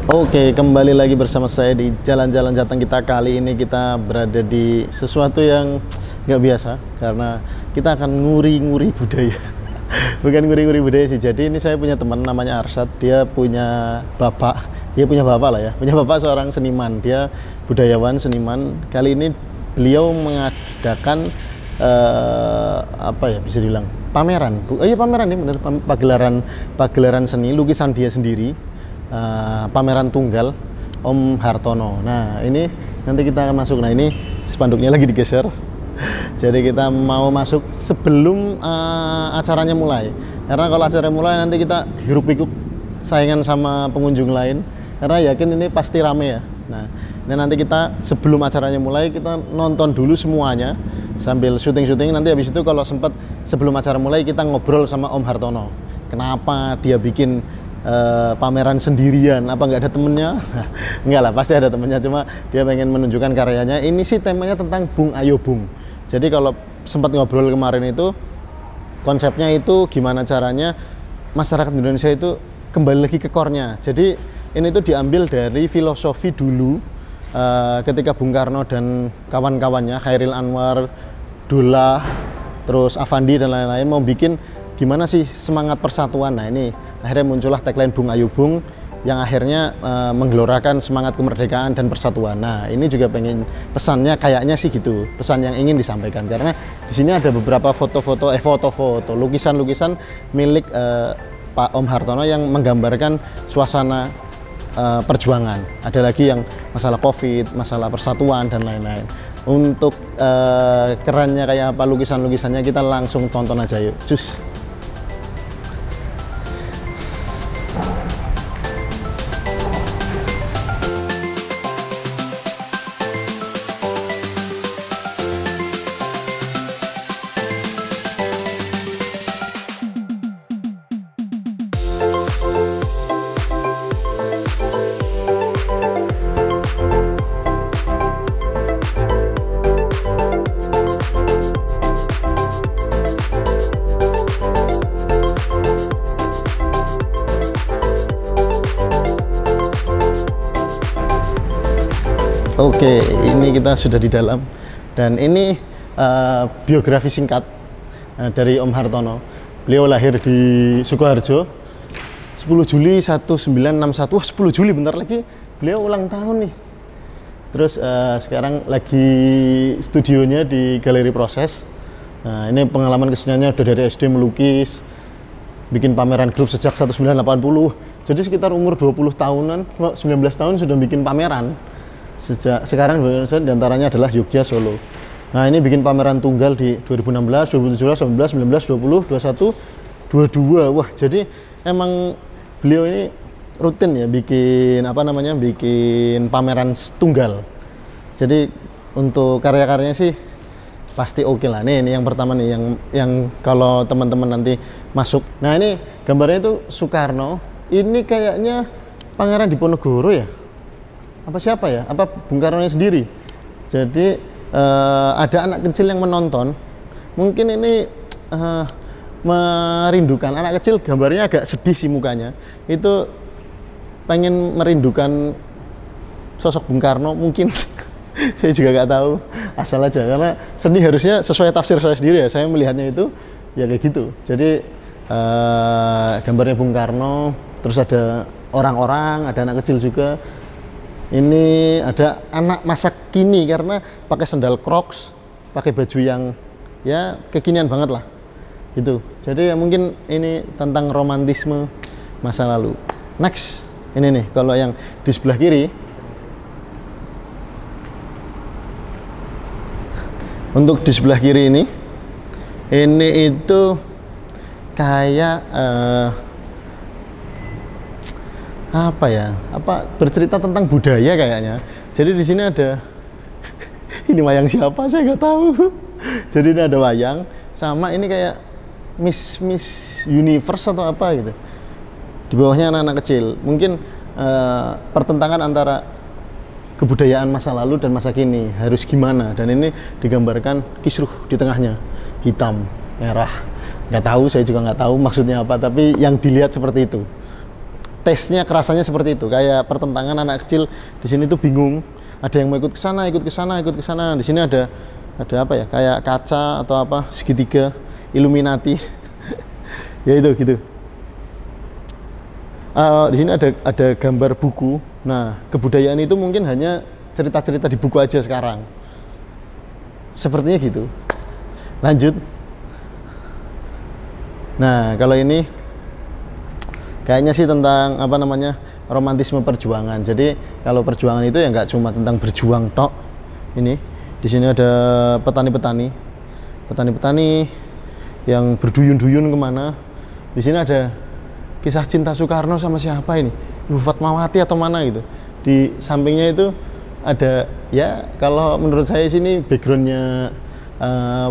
Oke, kembali lagi bersama saya di Jalan-Jalan Jateng kita. Kali ini kita berada di sesuatu yang nggak biasa karena kita akan nguri-nguri budaya. Bukan nguri-nguri budaya sih. Jadi ini saya punya teman namanya Arsyad. Dia punya bapak lah ya. Punya bapak seorang seniman. Dia budayawan, seniman. Kali ini beliau mengadakan apa ya bisa dibilang pameran. Iya pameran nih bener, pagelaran seni lukisan dia sendiri. Pameran tunggal Om Hartono. Nah ini nanti kita akan masuk. Nah ini spanduknya lagi digeser. Jadi kita mau masuk sebelum acaranya mulai. Karena kalau acara mulai nanti kita hirup pikuk saingan sama pengunjung lain. Karena yakin ini pasti rame ya. Nah ini nanti kita sebelum acaranya mulai kita nonton dulu semuanya sambil syuting-syuting. Nanti habis itu kalau sempat sebelum acara mulai kita ngobrol sama Om Hartono. Kenapa dia bikin pameran sendirian, apa nggak ada temennya? Enggak lah, pasti ada temennya, cuma dia pengen menunjukkan karyanya. Ini sih temanya tentang Bung Ayo Bung. Jadi kalau sempat ngobrol kemarin itu konsepnya itu gimana caranya masyarakat Indonesia itu kembali lagi ke core-nya. Jadi ini tuh diambil dari filosofi dulu ketika Bung Karno dan kawan-kawannya Chairil Anwar, Dullah, terus Afandi dan lain-lain mau bikin gimana sih semangat persatuan. Nah ini akhirnya muncullah tagline Bung Ayo Bung yang akhirnya menggelorakan semangat kemerdekaan dan persatuan. Nah ini juga pengen pesannya kayaknya sih gitu, pesan yang ingin disampaikan karena di sini ada beberapa foto-foto, lukisan-lukisan milik Pak Om Hartono yang menggambarkan suasana perjuangan. Ada lagi yang masalah Covid, masalah persatuan dan lain-lain. Untuk kerennya kayak apa lukisan-lukisannya kita langsung tonton aja yuk, cus. Oke, ini kita sudah di dalam dan ini biografi singkat dari Om Hartono. Beliau lahir di Sukoharjo 10 Juli 1961. Wah, 10 Juli bentar lagi beliau ulang tahun nih. Terus sekarang lagi studionya di Galeri Proses. Nah, ini pengalaman keseniannya udah dari SD melukis, bikin pameran grup sejak 1980. Jadi sekitar umur 20 tahunan, 19 tahun sudah bikin pameran. Sejak sekarang diantaranya adalah Jogja, Solo. Nah ini bikin pameran tunggal di 2016, 2017, 2019, 20, 21, 22. Wah jadi emang beliau ini rutin ya bikin bikin pameran tunggal. Jadi untuk karya-karyanya sih pasti oke lah. Nih ini yang pertama nih yang kalau teman-teman nanti masuk. Nah ini gambarnya itu Soekarno. Ini kayaknya Pangeran Diponegoro ya. Apa siapa ya? Apa Bung Karno sendiri? Jadi ada anak kecil yang menonton. Mungkin ini merindukan anak kecil. Gambarnya agak sedih sih mukanya. Itu pengen merindukan sosok Bung Karno. Mungkin saya juga nggak tahu. Asal aja. Karena seni harusnya sesuai tafsir saya sendiri ya. Saya melihatnya itu ya kayak gitu. Jadi gambarnya Bung Karno. Terus ada orang-orang, ada anak kecil juga. Ini ada anak masa kini karena pakai sandal Crocs, pakai baju yang ya kekinian banget lah gitu. Jadi ya mungkin ini tentang romantisme masa lalu. Next, ini nih kalau yang di sebelah kiri. Untuk di sebelah kiri ini itu kayak bercerita tentang budaya kayaknya. Jadi di sini ada ini wayang siapa saya nggak tahu. Jadi ini ada wayang sama ini kayak Miss Universe atau apa gitu. Di bawahnya anak-anak kecil. Mungkin pertentangan antara kebudayaan masa lalu dan masa kini harus gimana. Dan ini digambarkan kisruh di tengahnya, hitam, merah. Nggak tahu, saya juga nggak tahu maksudnya apa. Tapi yang dilihat seperti itu. Tesnya kerasanya seperti itu, kayak pertentangan anak kecil di sini tuh bingung, ada yang mau ikut ke sana, ikut ke sana, ikut ke sana. Di sini ada apa ya, kayak kaca atau apa, segitiga Illuminati. Ya itu gitu. Di sini ada gambar buku. Nah, kebudayaan itu mungkin hanya cerita-cerita di buku aja sekarang. Sepertinya gitu. Lanjut. Nah, kalau ini kayaknya sih tentang apa namanya, romantisme perjuangan. Jadi kalau perjuangan itu ya nggak cuma tentang berjuang tok. Ini di sini ada petani-petani yang berduyun-duyun kemana. Di sini ada kisah cinta Soekarno sama siapa ini, Ibu Fatmawati atau mana gitu. Di sampingnya itu ada, ya kalau menurut saya sini backgroundnya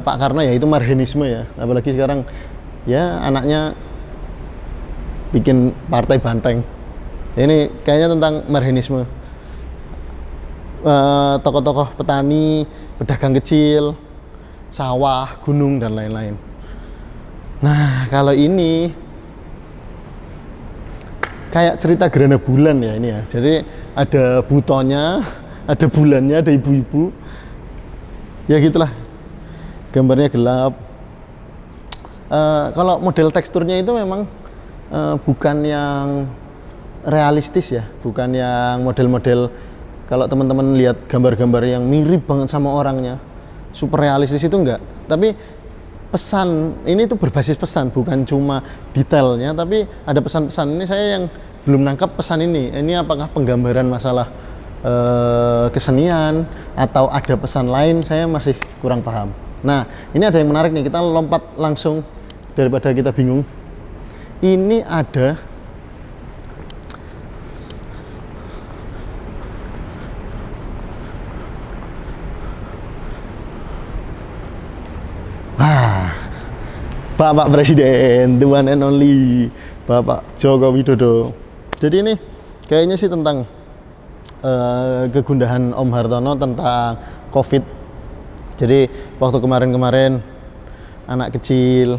Pak Karno ya itu marhenisme ya. Apalagi sekarang ya anaknya bikin partai banteng. Ini kayaknya tentang marhenisme. Tokoh-tokoh petani, pedagang kecil, sawah, gunung dan lain-lain. Nah, kalau ini kayak cerita gerhana bulan ya ini ya. Jadi ada butonya, ada bulannya, ada ibu-ibu. Ya gitulah. Gambarnya gelap. Kalau model teksturnya itu memang bukan yang realistis ya, bukan yang model-model kalau teman-teman lihat gambar-gambar yang mirip banget sama orangnya, super realistis itu enggak. Tapi pesan ini tuh berbasis pesan, bukan cuma detailnya, tapi ada pesan-pesan. Ini saya yang belum nangkap pesan ini. Ini apakah penggambaran masalah kesenian atau ada pesan lain, saya masih kurang paham. Nah, ini ada yang menarik nih, kita lompat langsung daripada kita bingung. Ini ada Bapak Presiden, the one and only Bapak Joko Widodo. Jadi ini kayaknya sih tentang kegundahan Om Hartono tentang COVID. Jadi waktu kemarin-kemarin anak kecil,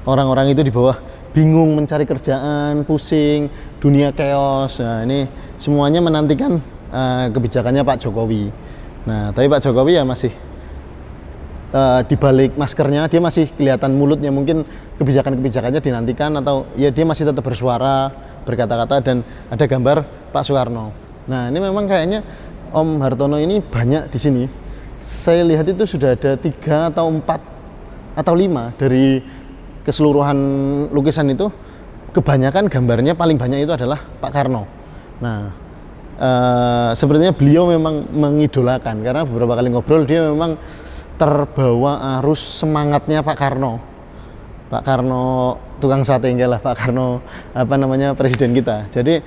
orang-orang itu di bawah bingung mencari kerjaan, pusing, dunia chaos. Nah, ini semuanya menantikan kebijakannya Pak Jokowi. Nah, tapi Pak Jokowi ya masih di balik maskernya dia masih kelihatan mulutnya, mungkin kebijakan-kebijakannya dinantikan atau ya dia masih tetap bersuara, berkata-kata, dan ada gambar Pak Soekarno. Nah, ini memang kayaknya Om Hartono ini banyak di sini. Saya lihat itu sudah ada 3 atau 4 atau 5 dari keseluruhan lukisan itu. Kebanyakan gambarnya paling banyak itu adalah Pak Karno. Nah, sepertinya beliau memang mengidolakan, karena beberapa kali ngobrol dia memang terbawa arus semangatnya Pak Karno. Pak Karno tukang sate, enggak lah, Pak Karno apa namanya, presiden kita. Jadi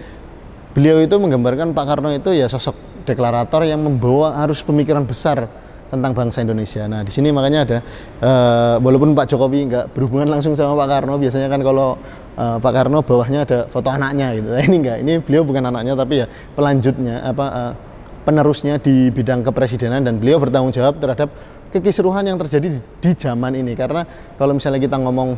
beliau itu menggambarkan Pak Karno itu ya sosok deklarator yang membawa arus pemikiran besar tentang bangsa Indonesia. Nah, di sini makanya ada walaupun Pak Jokowi enggak berhubungan langsung sama Pak Karno, biasanya kan kalau Pak Karno bawahnya ada foto anaknya gitu. Nah, ini enggak, ini beliau bukan anaknya tapi ya pelanjutnya penerusnya di bidang kepresidenan, dan beliau bertanggung jawab terhadap kekisruhan yang terjadi di zaman ini. Karena kalau misalnya kita ngomong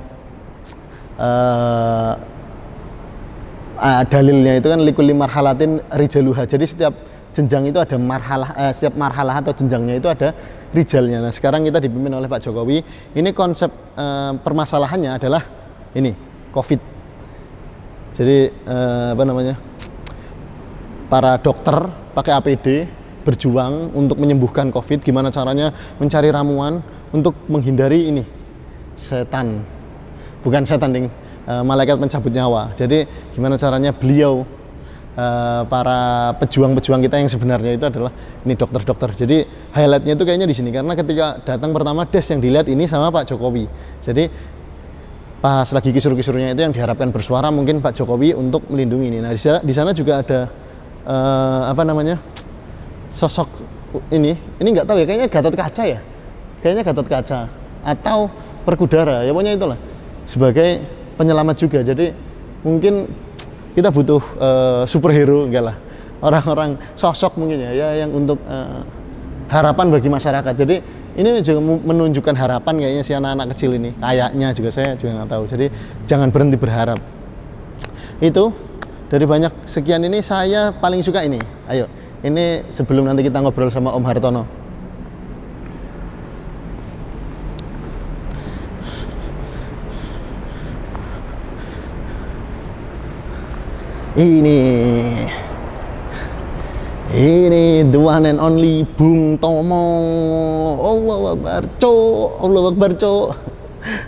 dalilnya itu kan likulli marhalatin rijaluha. Jadi setiap jenjang itu ada marhalah, setiap marhalah atau jenjangnya itu ada rijalnya. Nah, sekarang kita dipimpin oleh Pak Jokowi. Ini konsep permasalahannya adalah ini COVID. Jadi para dokter pakai APD berjuang untuk menyembuhkan COVID. Gimana caranya mencari ramuan untuk menghindari ini setan, bukan setan ding, malaikat pencabut nyawa. Jadi gimana caranya beliau, para pejuang-pejuang kita yang sebenarnya itu adalah ini dokter-dokter. Jadi highlightnya itu kayaknya di sini, karena ketika datang pertama des yang dilihat ini sama Pak Jokowi. Jadi pas lagi kisur-kisurnya itu yang diharapkan bersuara mungkin Pak Jokowi untuk melindungi ini. Nah, di sana juga ada sosok ini nggak tahu ya, kayaknya Gatot Kaca ya, kayaknya Gatot Kaca atau Perkudara ya, pokoknya itulah, sebagai penyelamat juga. Jadi mungkin kita butuh superhero, enggak lah, orang-orang sosok mungkin ya yang untuk harapan bagi masyarakat. Jadi ini juga menunjukkan harapan kayaknya si anak-anak kecil ini, kayaknya juga, saya juga nggak tahu. Jadi jangan berhenti berharap. Itu dari banyak sekian ini saya paling suka ini. Ayo, ini sebelum nanti kita ngobrol sama Om Hartono. Ini the one and only Bung Tomo. Allahu Akbar, Cok. Allahu Akbar, Cok.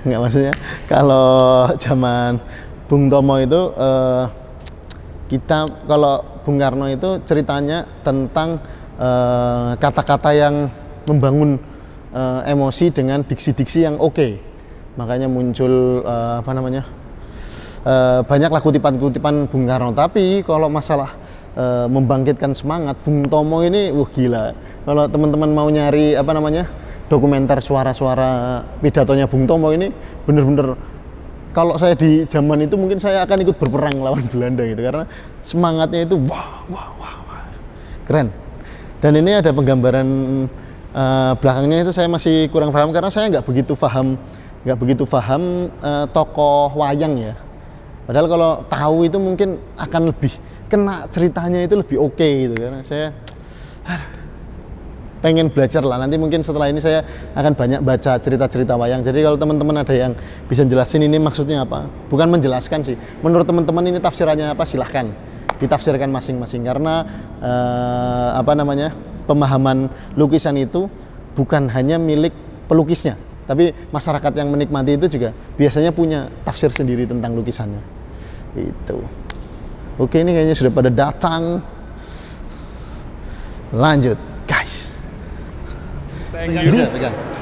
Nggak, maksudnya kalau zaman Bung Tomo itu kita, kalau Bung Karno itu ceritanya tentang kata-kata yang membangun emosi dengan diksi-diksi yang oke. Makanya muncul banyaklah kutipan-kutipan Bung Karno. Tapi kalau masalah membangkitkan semangat, Bung Tomo ini gila. Kalau teman-teman mau nyari dokumenter suara-suara pidatonya Bung Tomo ini, bener-bener kalau saya di zaman itu mungkin saya akan ikut berperang lawan Belanda gitu, karena semangatnya itu wah, keren. Dan ini ada penggambaran belakangnya, itu saya masih kurang paham karena saya nggak begitu paham tokoh wayang ya. Padahal kalau tahu itu mungkin akan lebih kena ceritanya, itu lebih oke gitu, karena saya pengen belajar lah. Nanti mungkin setelah ini saya akan banyak baca cerita-cerita wayang. Jadi kalau teman-teman ada yang bisa jelasin ini maksudnya apa, bukan menjelaskan sih, menurut teman-teman ini tafsirannya apa, silahkan ditafsirkan masing-masing. Karena pemahaman lukisan itu bukan hanya milik pelukisnya, tapi masyarakat yang menikmati itu juga biasanya punya tafsir sendiri tentang lukisannya. Itu. Oke, ini kayaknya sudah pada datang. Lanjut, guys.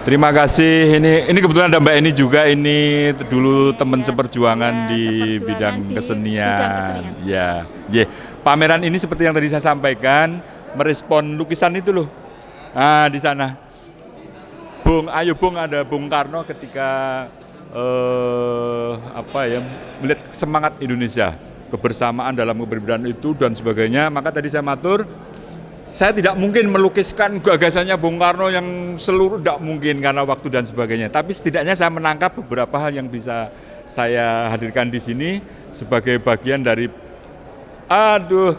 Terima kasih. Ini kebetulan ada Mbak Eni juga. Ini dulu teman seperjuangan di bidang kesenian. Ya, pameran ini seperti yang tadi saya sampaikan, merespon lukisan itu loh. Nah, di sana. Bung, ada Bung Karno ketika melihat semangat Indonesia, kebersamaan dalam keberbedaan itu dan sebagainya. Maka tadi saya matur, saya tidak mungkin melukiskan gagasannya Bung Karno yang seluruh, tidak mungkin karena waktu dan sebagainya. Tapi setidaknya saya menangkap beberapa hal yang bisa saya hadirkan di sini sebagai bagian dari,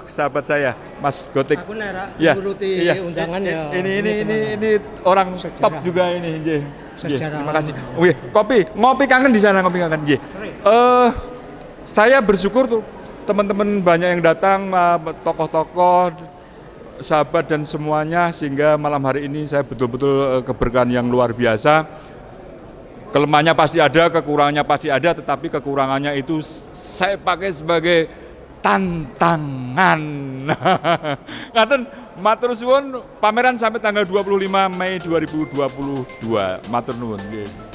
sahabat saya, Mas Gotik. Aku nera, ya, undangan ya. Ini orang sejarah. Top juga ini. Terima kasih. Ngopi kangen di sana, ngopi kangen. Saya bersyukur tuh teman-teman banyak yang datang, tokoh-tokoh, sahabat dan semuanya, sehingga malam hari ini saya betul-betul keberkahan yang luar biasa. Kelemahannya pasti ada, kekurangannya pasti ada, tetapi kekurangannya itu saya pakai sebagai tantangan. Ngaten, matur suwun, pameran sampai tanggal 25 Mei 2022. Matur nuwun nggih.